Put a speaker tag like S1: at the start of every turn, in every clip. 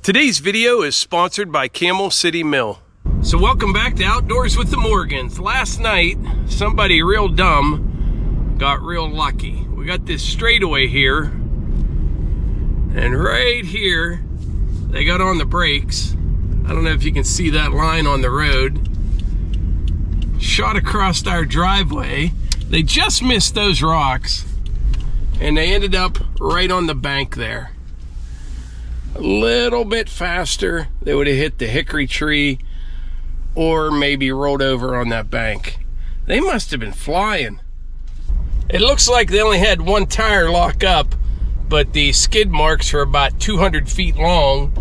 S1: Today's video is sponsored by Camel City Mill. So welcome back to Outdoors with the Morgans. Last night, somebody real dumb got real lucky. We got this straightaway here, and right here, they got on the brakes. I don't know if you can see that line on the road. Shot across our driveway. They just missed those rocks, and they ended up right on the bank there. A little bit faster, they would have hit the hickory tree or maybe rolled over on that bank. They must have been flying. It looks like they only had one tire lock up, but the skid marks are about 200 feet long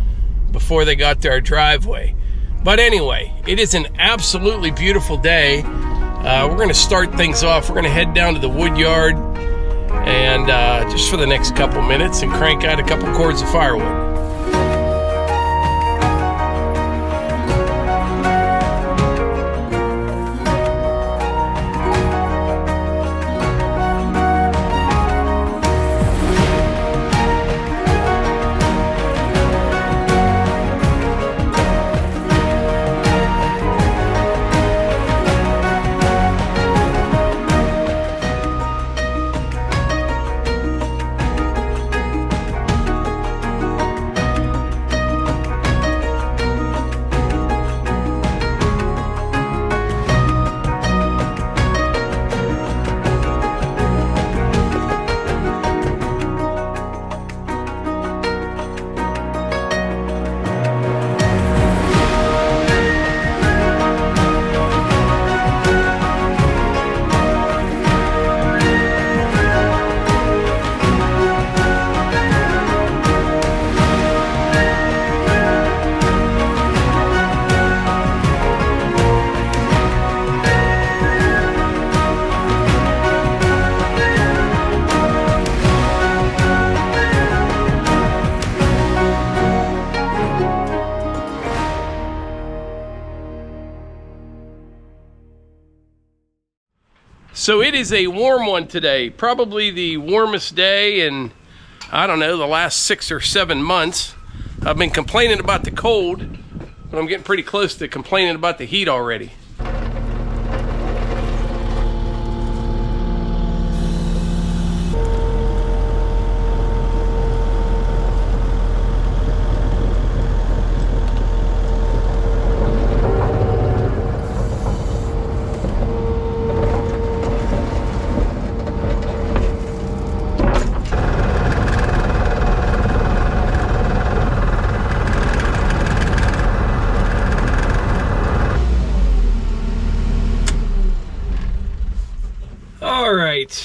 S1: before they got to our driveway. But anyway, it is an absolutely beautiful day. We're gonna start things off. We're gonna head down to the wood yard and just for the next couple minutes and crank out a couple cords of firewood. So it is a warm one today, probably the warmest day in, I don't know, the last 6 or 7 months. I've been complaining about the cold, but I'm getting pretty close to complaining about the heat already.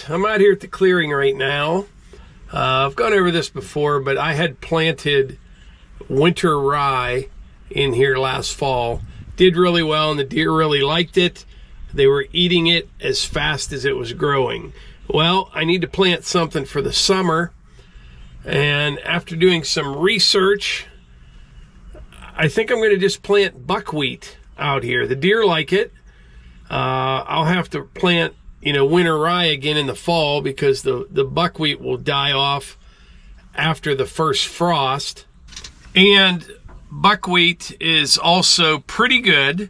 S1: I'm out here at the clearing right now. I've gone over this before, but I had planted winter rye in here last fall. Did really well, and the deer really liked it. They were eating it as fast as it was growing. Well, I need to plant something for the summer, and after doing some research, I think I'm going to just plant buckwheat out here. The deer like it. I'll have to plant winter rye again in the fall because the buckwheat will die off after the first frost. And buckwheat is also pretty good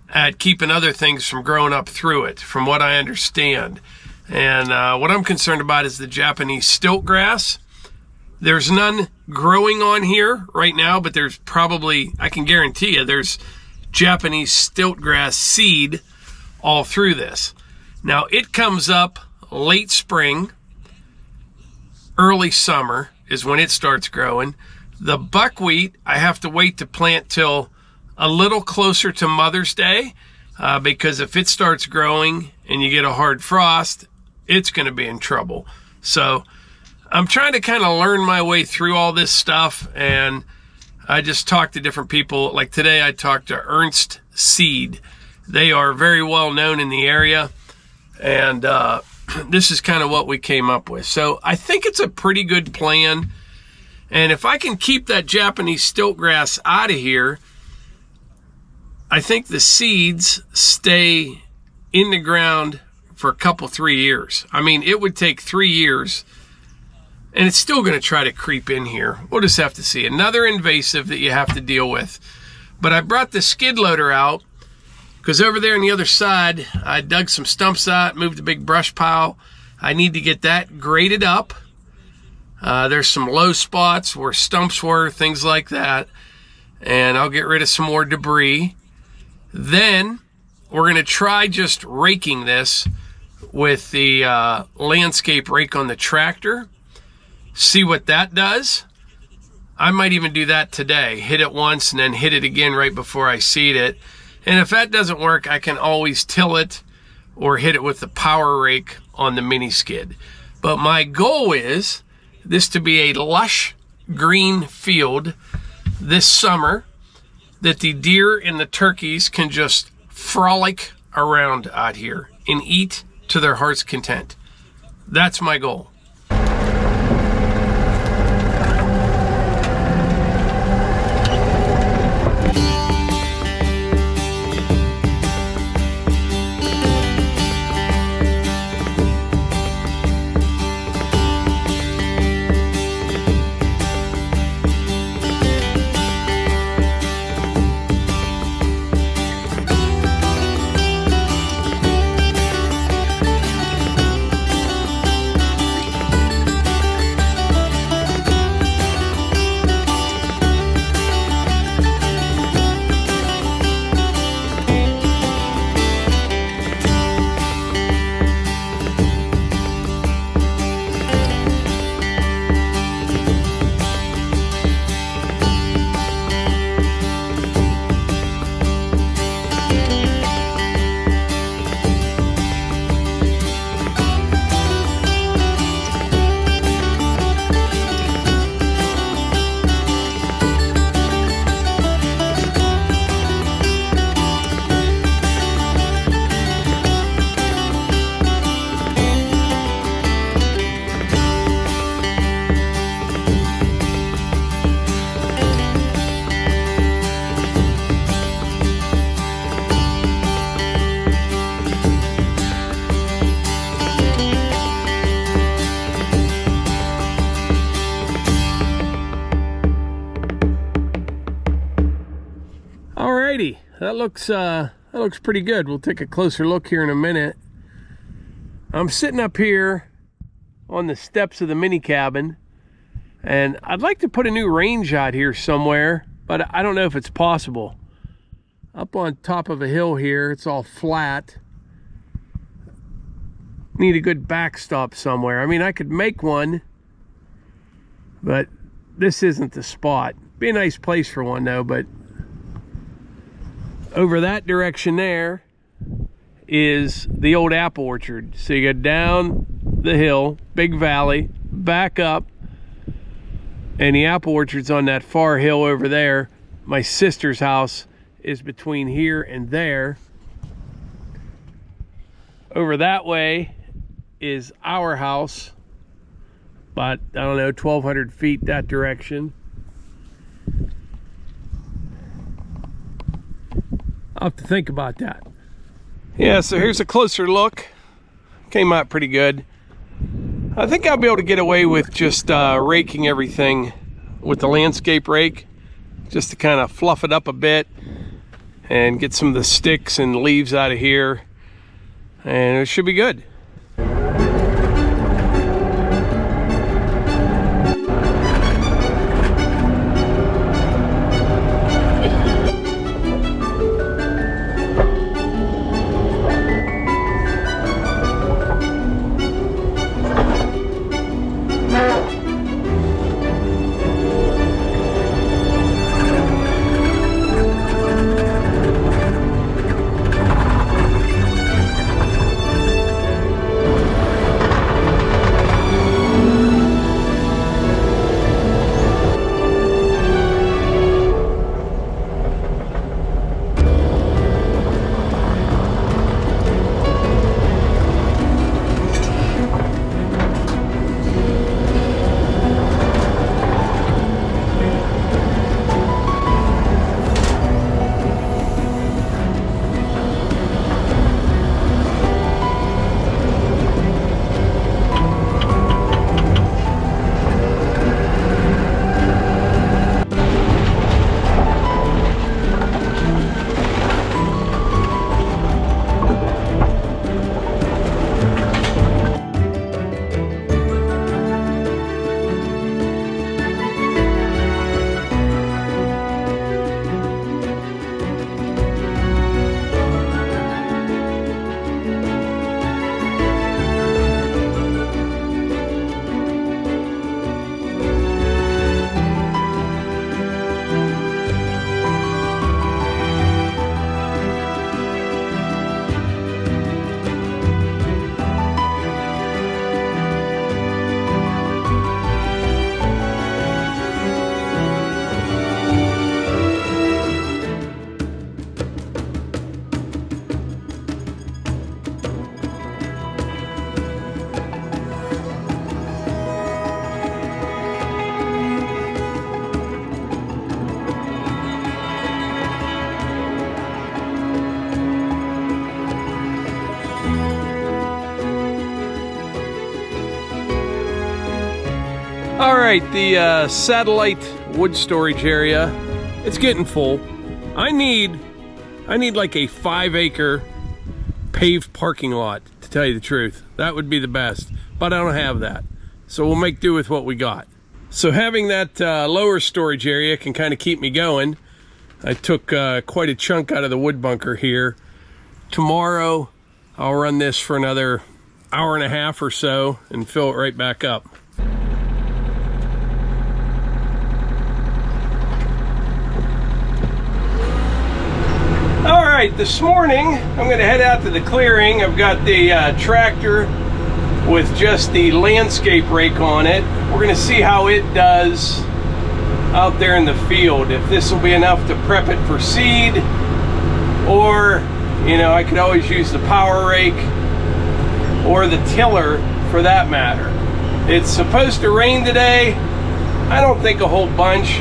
S1: at keeping other things from growing up through it, from what I understand. And what I'm concerned about is the Japanese stilt grass. There's none growing on here right now, but there's probably, I can guarantee you, there's Japanese stilt grass seed all through this. Now, it comes up late spring, early summer is when it starts growing. The buckwheat, I have to wait to plant till a little closer to Mother's Day because if it starts growing and you get a hard frost, it's going to be in trouble. So I'm trying to kind of learn my way through all this stuff, and I just talked to different people. Like today, I talked to Ernst Seed. They are very well known in the area. And this is kind of what we came up with. So I think it's a pretty good plan. And if I can keep that Japanese stilt grass out of here, I think the seeds stay in the ground for a couple, 3 years. I mean, it would take 3 years And it's still going to try to creep in here. We'll just have to see. Another invasive that you have to deal with. But I brought the skid loader out because over there on the other side, I dug some stumps out, moved a big brush pile. I need to get that graded up. There's some low spots where stumps were, things like that. And I'll get rid of some more debris. Then we're going to try just raking this with the landscape rake on the tractor. See what that does. I might even do that today. Hit it once and then hit it again right before I seed it. And if that doesn't work, I can always till it or hit it with the power rake on the mini skid. But my goal is this to be a lush green field this summer that the deer and the turkeys can just frolic around out here and eat to their heart's content. That's my goal. That looks pretty good. We'll take a closer look here in a minute. I'm sitting up here on the steps of the mini cabin, and I'd like to put a new range out here somewhere, but I don't know if it's possible. Up on top of a hill here, it's all flat. Need a good backstop somewhere. I mean, I could make one, but this isn't the spot. Be a nice place for one though, but over that direction there is the old apple orchard. So you go down the hill, big valley, back up, and the apple orchard's on that far hill over there. My sister's house is between here and there. Over that way is our house, but I don't know, 1,200 feet that direction. I'll have to think about that. Yeah, so here's a closer look. Came out pretty good. I think I'll be able to get away with just raking everything with the landscape rake, just to kind of fluff it up a bit and get some of the sticks and leaves out of here, and it should be good. right, the satellite wood storage area, it's getting full. I need like a 5-acre paved parking lot, to tell you the truth. That would be the best, but I don't have that. So we'll make do with what we got. So having that lower storage area can kind of keep me going. I took quite a chunk out of the wood bunker here. Tomorrow, I'll run this for another hour and a half or so and fill it right back up. All right, this morning, I'm gonna head out to the clearing. I've got the tractor with just the landscape rake on it. We're gonna see how it does out there in the field. If this will be enough to prep it for seed, or, you know, I could always use the power rake or the tiller for that matter. It's supposed to rain today. I don't think a whole bunch,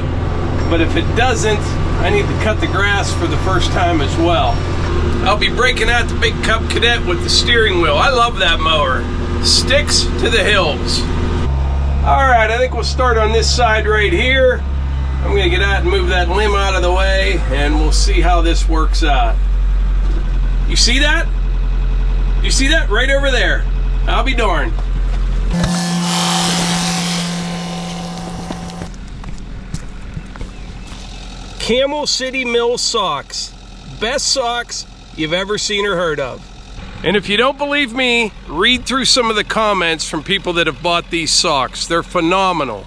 S1: but if it doesn't, I need to cut the grass for the first time as well. I'll be breaking out the big Cub Cadet with the steering wheel. I love that mower. Sticks to the hills. All right, I think we'll start on this side right here. I'm gonna get out and move that limb out of the way, and we'll see how this works out. You see that? You see that right over there? I'll be darned. Camel City Mill socks. Best socks you've ever seen or heard of. And if you don't believe me, read through some of the comments from people that have bought these socks. They're phenomenal.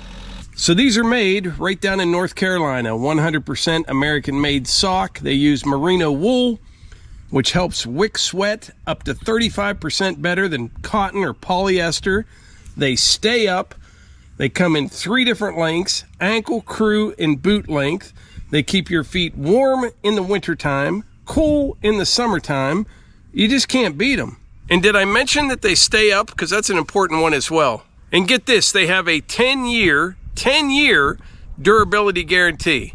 S1: So these are made right down in North Carolina, 100% American-made sock. They use merino wool, which helps wick sweat up to 35% better than cotton or polyester. They stay up. They come in 3 different lengths: ankle, crew, and boot length. They keep your feet warm in the wintertime, cool in the summertime. You just can't beat them. And did I mention that they stay up? Because that's an important one as well. And get this, they have a 10-year durability guarantee.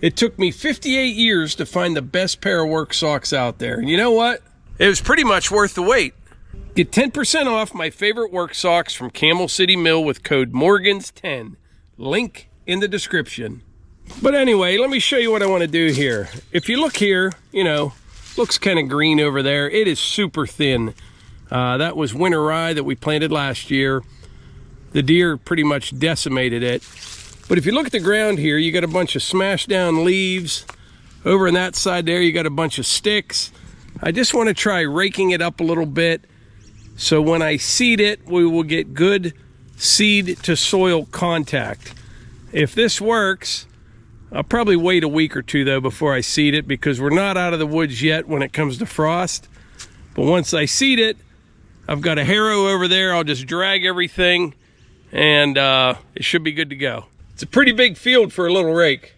S1: It took me 58 years to find the best pair of work socks out there. And you know what? It was pretty much worth the wait. Get 10% off my favorite work socks from Camel City Mill with code Morgans10. Link in the description. But anyway, let me show you what I want to do here. If you look here, you know, looks kind of green over there. It is super thin. That was winter rye that we planted last year. The deer pretty much decimated it. But if you look at the ground here, you got a bunch of smashed down leaves. Over on that side there, you got a bunch of sticks. I just want to try raking it up a little bit, so when I seed it, we will get good seed to soil contact. If this works, I'll probably wait a week or two though before I seed it, because we're not out of the woods yet when it comes to frost. But once I seed it, I've got a harrow over there. I'll just drag everything, and it should be good to go. It's a pretty big field for a little rake.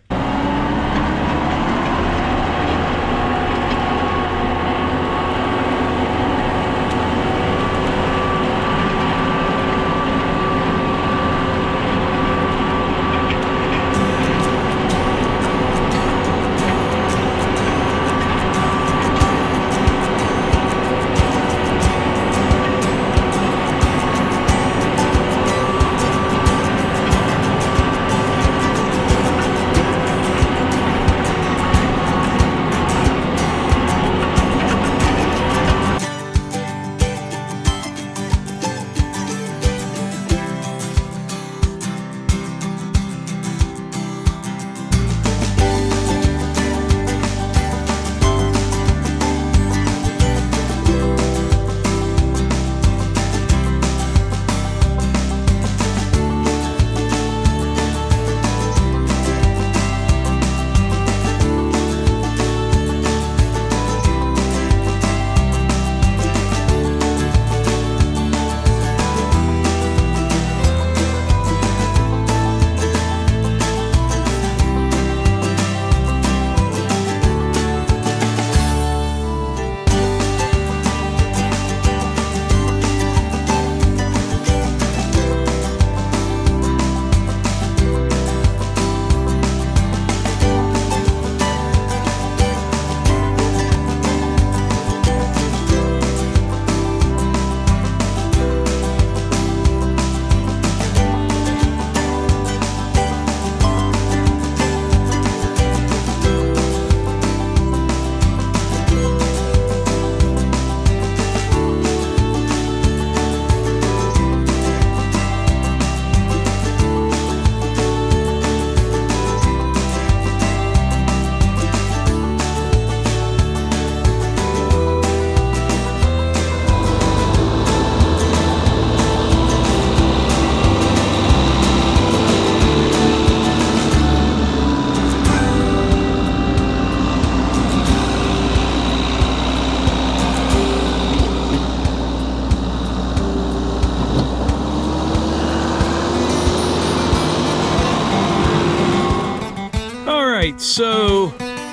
S1: right, so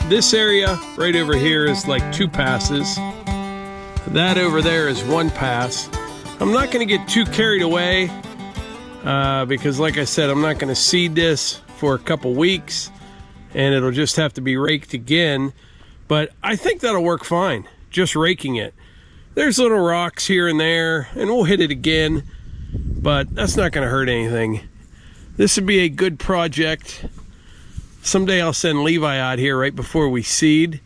S1: this area right over here is like 2 passes. That over there is 1 pass. I'm not going to get too carried away because, like I said, I'm not going to seed this for a couple weeks, and it'll just have to be raked again. But I think that'll work fine, just raking it. There's little rocks here and there, and we'll hit it again, but that's not going to hurt anything. This would be a good project. Someday I'll send Levi out here right before we seed,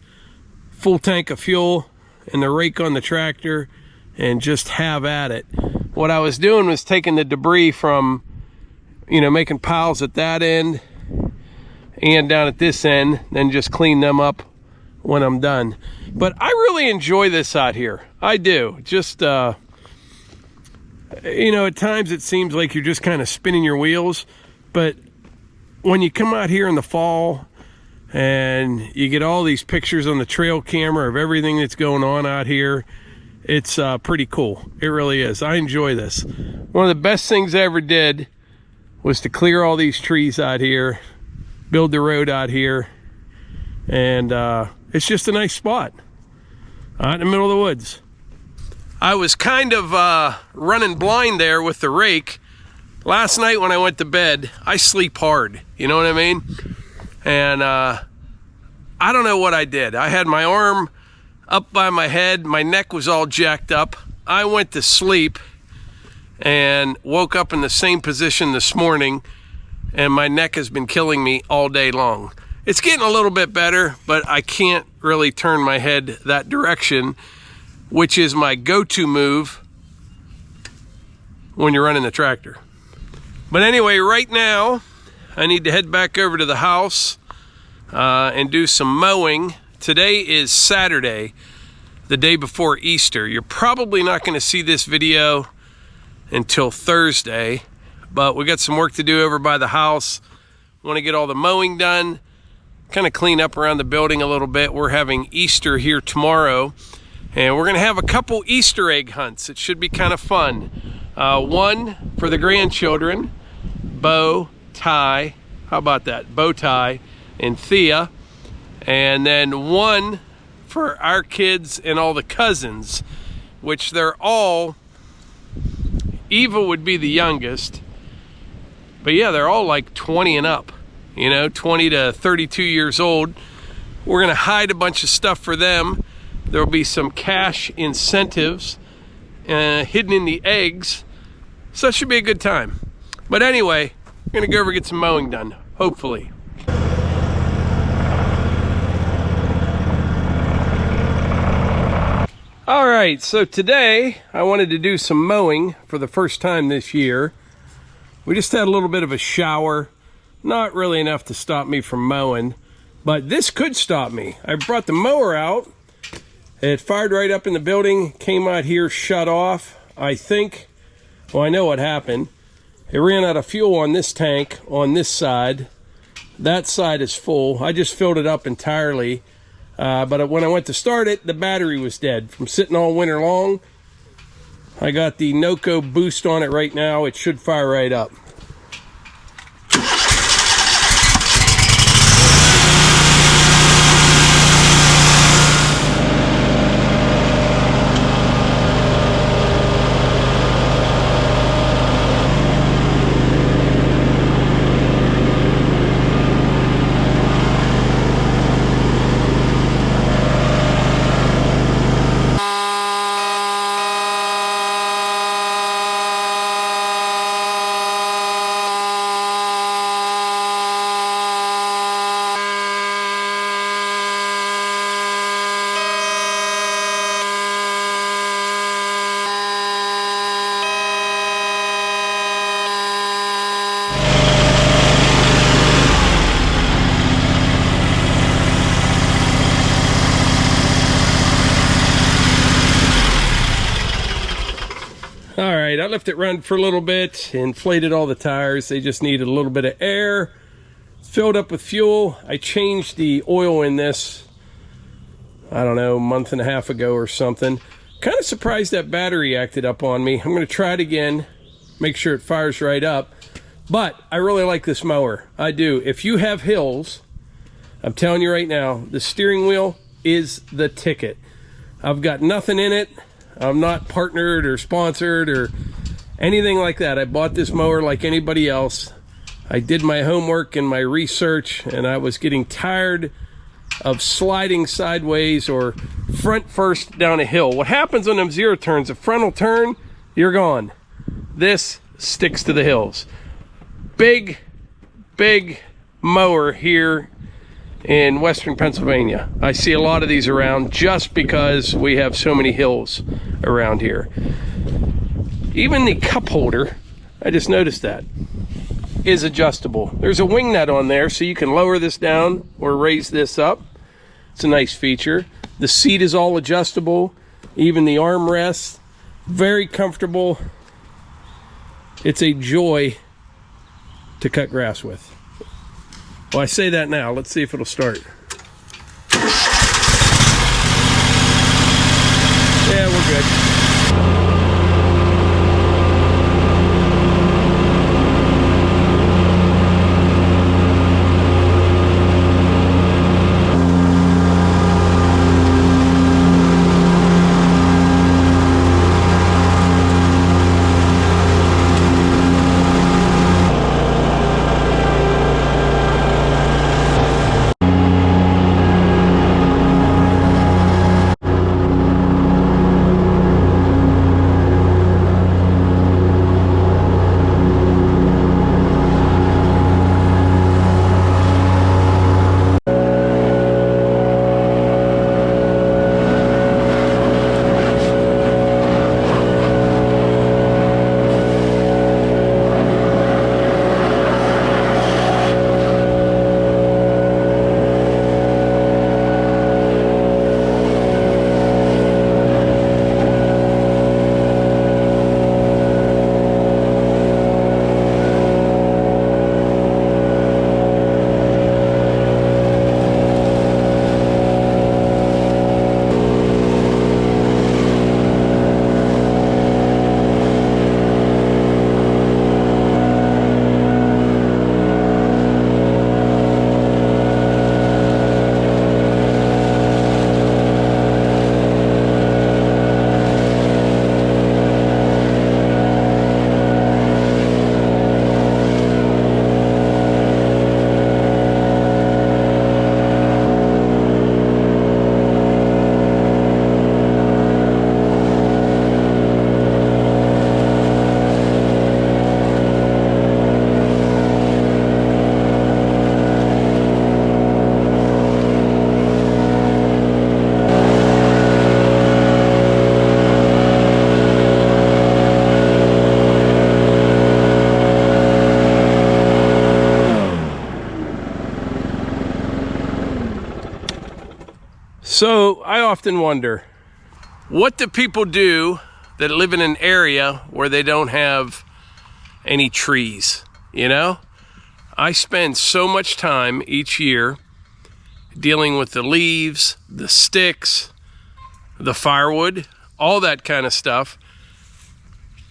S1: full tank of fuel and the rake on the tractor, and just have at it. What I was doing was taking the debris from, you know, making piles at that end and down at this end, then just clean them up when I'm done. But I really enjoy this out here. I do. Just, you know, at times it seems like you're just kind of spinning your wheels, but when you come out here in the fall and you get all these pictures on the trail camera of everything that's going on out here, it's pretty cool. It really is. I enjoy this. One of the best things I ever did was to clear all these trees out here, build the road out here, and it's just a nice spot out in the middle of the woods. I was kind of running blind there with the rake. Last night when I went to bed, I sleep hard, you know what I mean? And I don't know what I did. I had my arm up by my head, my neck was all jacked up. I went to sleep and woke up in the same position this morning, and my neck has been killing me all day long. It's getting a little bit better, but I can't really turn my head that direction, which is my go-to move when you're running the tractor. But anyway, right now, I need to head back over to the house and do some mowing. Today is Saturday, the day before Easter. You're probably not going to see this video until Thursday, but we got some work to do over by the house. Want to get all the mowing done, kind of clean up around the building a little bit. We're having Easter here tomorrow, and we're going to have a couple Easter egg hunts. It should be kind of fun. One for the grandchildren, Bo, Ty, how about that? Bo, Ty, and Thea. And then one for our kids and all the cousins, which they're all, Eva would be the youngest, but yeah, they're all like 20 and up, you know, 20 to 32 years old. We're gonna hide a bunch of stuff for them. There'll be some cash incentives hidden in the eggs, so that should be a good time. But anyway, we're gonna go over and get some mowing done, hopefully. All right, so today I wanted to do some mowing for the first time this year. We just had a little bit of a shower, not really enough to stop me from mowing, but this could stop me. I brought the mower out. It fired right up in the building, came out here, shut off. I think, well, I know what happened. It ran out of fuel on this tank on this side. That side is full. I just filled it up entirely. But when I went to start it, the battery was dead from sitting all winter long. I got the NOCO boost on it right now. It should fire right up. Alright, I left it run for a little bit, inflated all the tires. They just needed a little bit of air. Filled up with fuel. I changed the oil in this, I don't know, a month and a half ago or something. Kind of surprised that battery acted up on me. I'm going to try it again, make sure it fires right up. But I really like this mower. I do. If you have hills, I'm telling you right now, the steering wheel is the ticket. I've got nothing in it. I'm not partnered or sponsored or anything like that. I bought this mower like anybody else. I did my homework and my research, and I was getting tired of sliding sideways or front first down a hill. What happens on them zero turns, a frontal turn, you're gone. This sticks to the hills. Big mower here in western Pennsylvania. I see a lot of these around just because we have so many hills around here. Even the cup holder, I just noticed that, is adjustable. There's a wing nut on there, so you can lower this down or raise this up. It's a nice feature. The seat is all adjustable, even the armrest. Very comfortable. It's a joy to cut grass with. Well, I say that now. Let's see if it'll start. Yeah, we're good. So I often wonder, what do people do that live in an area where they don't have any trees? You know, I spend so much time each year dealing with the leaves, the sticks, the firewood, all that kind of stuff.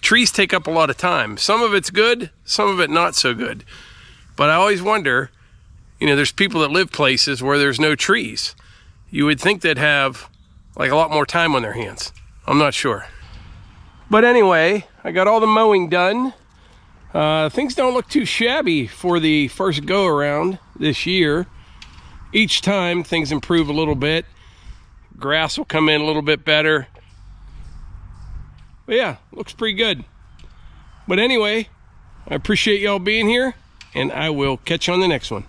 S1: Trees take up a lot of time. Some of it's good, some of it not so good. But I always wonder, you know, there's people that live places where there's no trees. You would think they'd have like a lot more time on their hands. I'm not sure. But anyway, I got all the mowing done. Things don't look too shabby for the first go around this year. Each time things improve a little bit. Grass will come in a little bit better. But yeah, looks pretty good. But anyway, I appreciate y'all being here, and I will catch you on the next one.